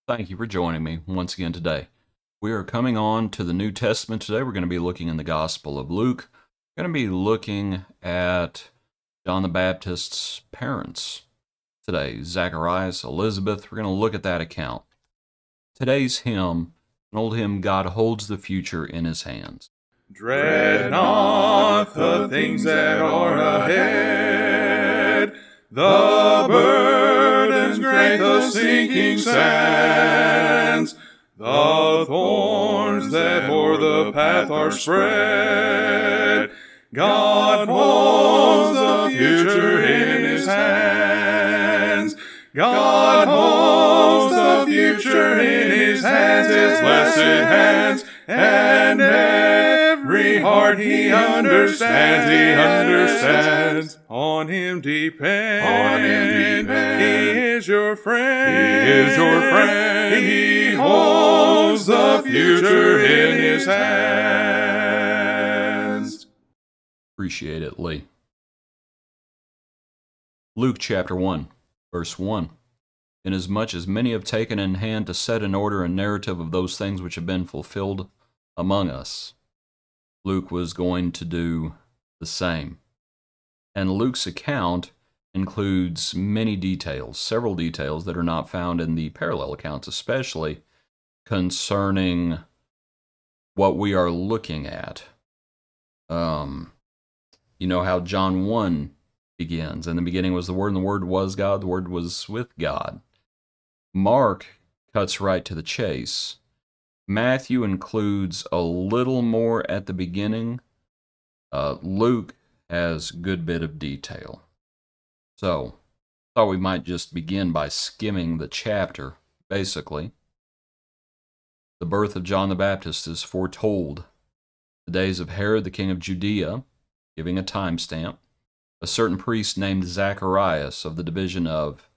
Thank you for joining me once again today. We are coming on to the New Testament today. We're going to be looking in the Gospel of Luke. We're going to be looking at John the Baptist's parents today, Zacharias, Elizabeth. We're going to look at that account. Today's hymn, an old hymn, God holds the future in his hands. Dread not the things that are ahead, the burdens great, the sinking sands, the thorns that o'er the path are spread. God holds the future in his hands. God holds the future in his hands, his blessed hands, and every heart he understands, On him depend, he is your friend, he holds the future in his hands. Appreciate it, Lee. Luke chapter 1, verse 1. Inasmuch as many have taken in hand to set in order a narrative of those things which have been fulfilled among us. Luke was going to do the same. And Luke's account includes many details, several details that are not found in the parallel accounts, especially concerning what we are looking at. You know how John 1 begins. In the beginning was the Word, and the Word was God, the Word was with God. Mark cuts right to the chase. Matthew includes a little more at the beginning. Luke has a good bit of detail. So, I thought we might just begin by skimming the chapter. Basically, the birth of John the Baptist is foretold. The days of Herod, the king of Judea, giving a timestamp. A certain priest named Zacharias of the division of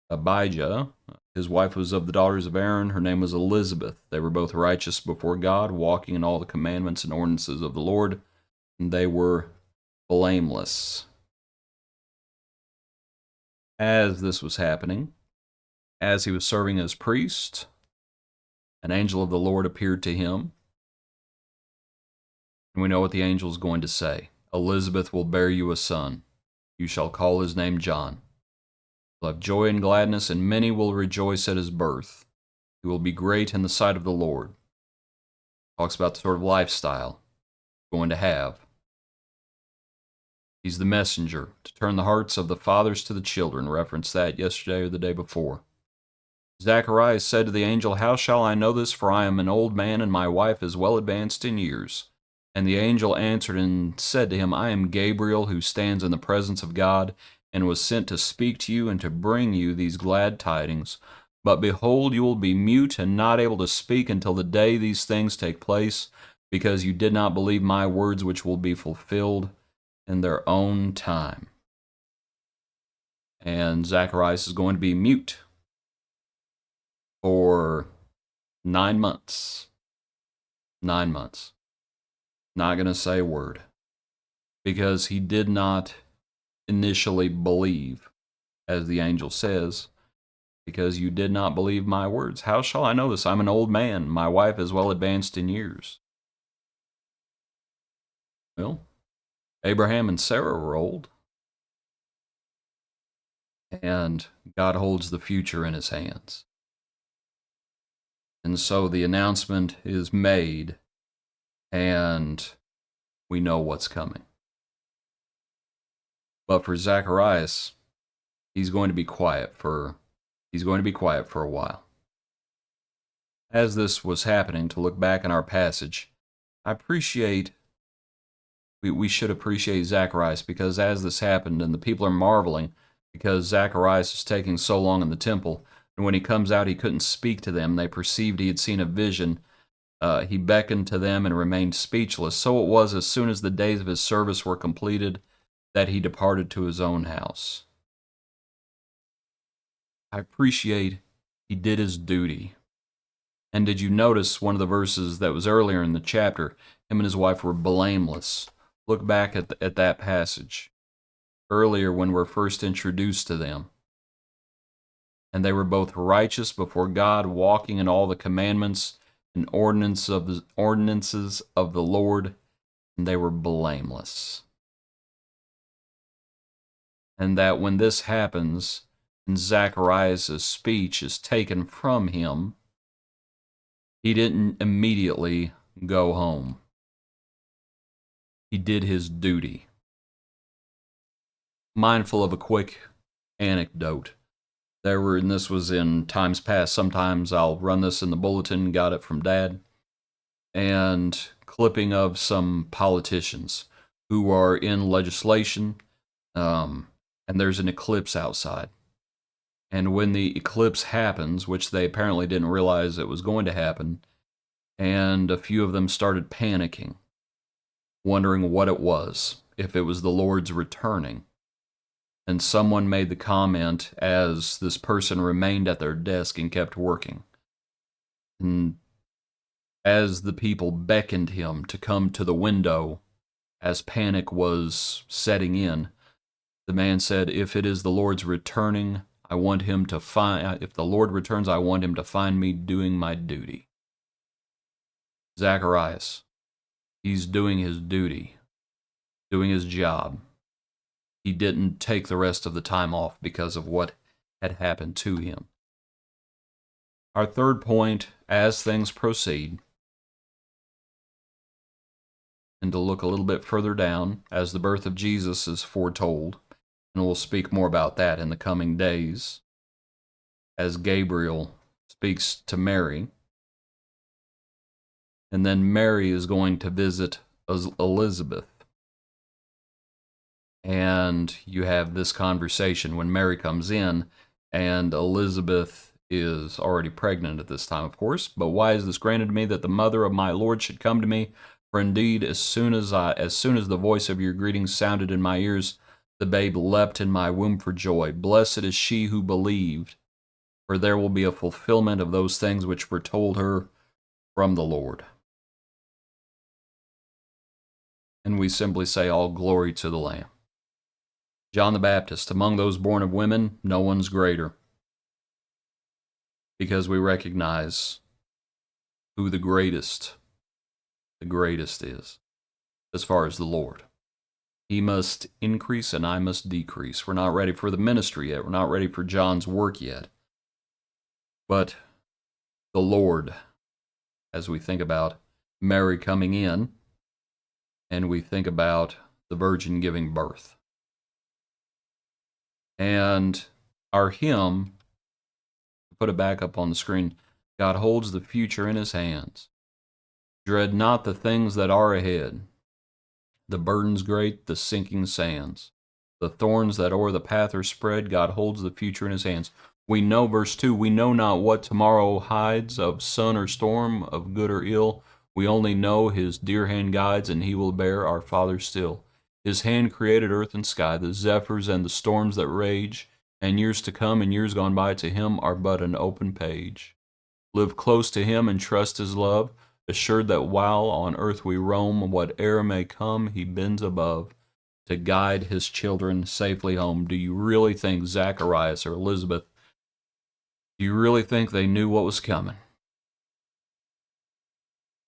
Abijah. His wife was of the daughters of Aaron. Her name was Elizabeth. They were both righteous before God, walking in all the commandments and ordinances of the Lord, and they were blameless. As this was happening, as he was serving as priest, an angel of the Lord appeared to him. And we know what the angel is going to say. Elizabeth will bear you a son. You shall call his name John. He'll have joy and gladness, and many will rejoice at his birth. He will be great in the sight of the Lord. Talks about the sort of lifestyle he's going to have. He's the messenger to turn the hearts of the fathers to the children. Referenced that yesterday or the day before. Zacharias said to the angel, How shall I know this? For I am an old man, and my wife is well advanced in years. And the angel answered and said to him, I am Gabriel, who stands in the presence of God, and was sent to speak to you and to bring you these glad tidings. But behold, you will be mute and not able to speak until the day these things take place, because you did not believe my words, which will be fulfilled in their own time. And Zacharias is going to be mute for 9 months. 9 months. Not going to say a word, because he did not initially believe, as the angel says, because you did not believe my words. How shall I know this? I'm an old man. My wife is well advanced in years. Well, Abraham and Sarah were old, and God holds the future in his hands. And so the announcement is made, and we know what's coming. But for Zacharias, he's going to be quiet for a while. As this was happening, to look back in our passage, we should appreciate Zacharias, because as this happened and the people are marveling because Zacharias is taking so long in the temple, and when he comes out he couldn't speak to them, they perceived he had seen a vision. He beckoned to them and remained speechless. So it was, as soon as the days of his service were completed, that he departed to his own house. I appreciate he did his duty. And did you notice one of the verses that was earlier in the chapter? Him and his wife were blameless. Look back at that passage. Earlier when we're first introduced to them. And they were both righteous before God, walking in all the commandments and ordinances of the Lord, and they were blameless. And that when this happens, and Zacharias' speech is taken from him, he didn't immediately go home. He did his duty. Mindful of a quick anecdote. And this was in times past. Sometimes I'll run this in the bulletin, got it from Dad, and clipping of some politicians who are in legislation, and there's an eclipse outside. And when the eclipse happens, which they apparently didn't realize it was going to happen, and a few of them started panicking, wondering what it was, if it was the Lord's returning. And someone made the comment as this person remained at their desk and kept working. And as the people beckoned him to come to the window, as panic was setting in, the man said, if it is the Lord's returning, if the Lord returns, I want him to find me doing my duty. Zacharias, he's doing his duty, doing his job. He didn't take the rest of the time off because of what had happened to him. Our third point, as things proceed, and to look a little bit further down, as the birth of Jesus is foretold, and we'll speak more about that in the coming days, as Gabriel speaks to Mary, and then Mary is going to visit Elizabeth. And you have this conversation when Mary comes in, and Elizabeth is already pregnant at this time, of course. But why is this granted to me, that the mother of my Lord should come to me? For indeed, as soon as the voice of your greeting sounded in my ears, the babe leapt in my womb for joy. Blessed is she who believed, for there will be a fulfillment of those things which were told her from the Lord. And we simply say, all glory to the Lamb. John the Baptist, among those born of women, no one's greater, because we recognize who the greatest is, as far as the Lord. He must increase and I must decrease. We're not ready for the ministry yet. We're not ready for John's work yet. But the Lord, as we think about Mary coming in, and we think about the Virgin giving birth. And our hymn, put it back up on the screen, God holds the future in his hands. Dread not the things that are ahead, the burdens great, the sinking sands, the thorns that o'er the path are spread. God holds the future in his hands. We know, verse 2, we know not what tomorrow hides, of sun or storm, of good or ill. We only know his dear hand guides, and he will bear our Father still. His hand created earth and sky, the zephyrs and the storms that rage, and years to come and years gone by to him are but an open page. Live close to him and trust his love, assured that while on earth we roam, whate'er may come, he bends above to guide his children safely home. Do you really think Zacharias or Elizabeth, do you really think they knew what was coming?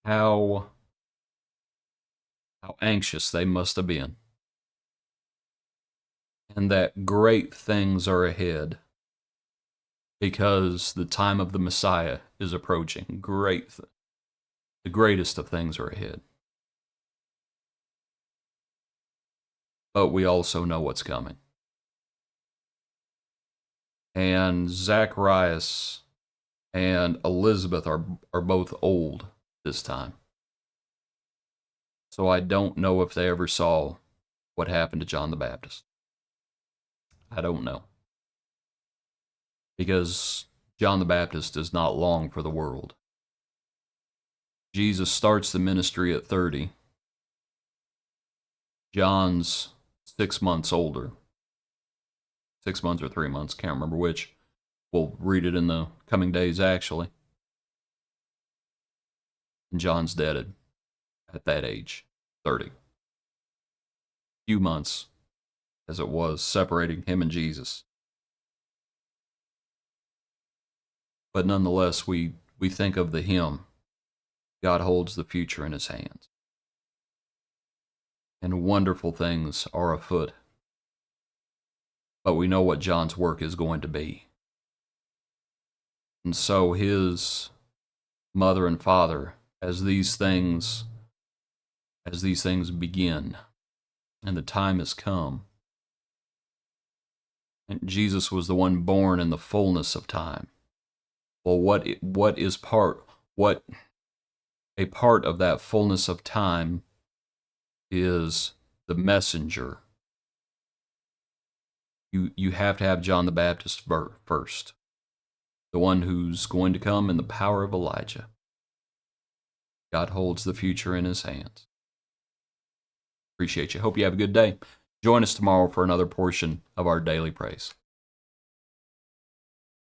How anxious they must have been. And that great things are ahead, because the time of the Messiah is approaching. The greatest of things are ahead. But we also know what's coming. And Zacharias and Elizabeth are both old this time. So I don't know if they ever saw what happened to John the Baptist. I don't know. Because John the Baptist is not long for the world. Jesus starts the ministry at 30. John's 6 months older. 6 months or 3 months, can't remember which. We'll read it in the coming days, actually. And John's dead at that age, 30. Few months, as it was, separating him and Jesus. But nonetheless, we think of the hymn, God holds the future in his hands. And wonderful things are afoot. But we know what John's work is going to be. And so his mother and father, as these things begin, and the time has come, and Jesus was the one born in the fullness of time. Well, what a part of that fullness of time is the messenger. You have to have John the Baptist first, the one who's going to come in the power of Elijah. God holds the future in his hands. Appreciate you. Hope you have a good day. Join us tomorrow for another portion of our daily praise.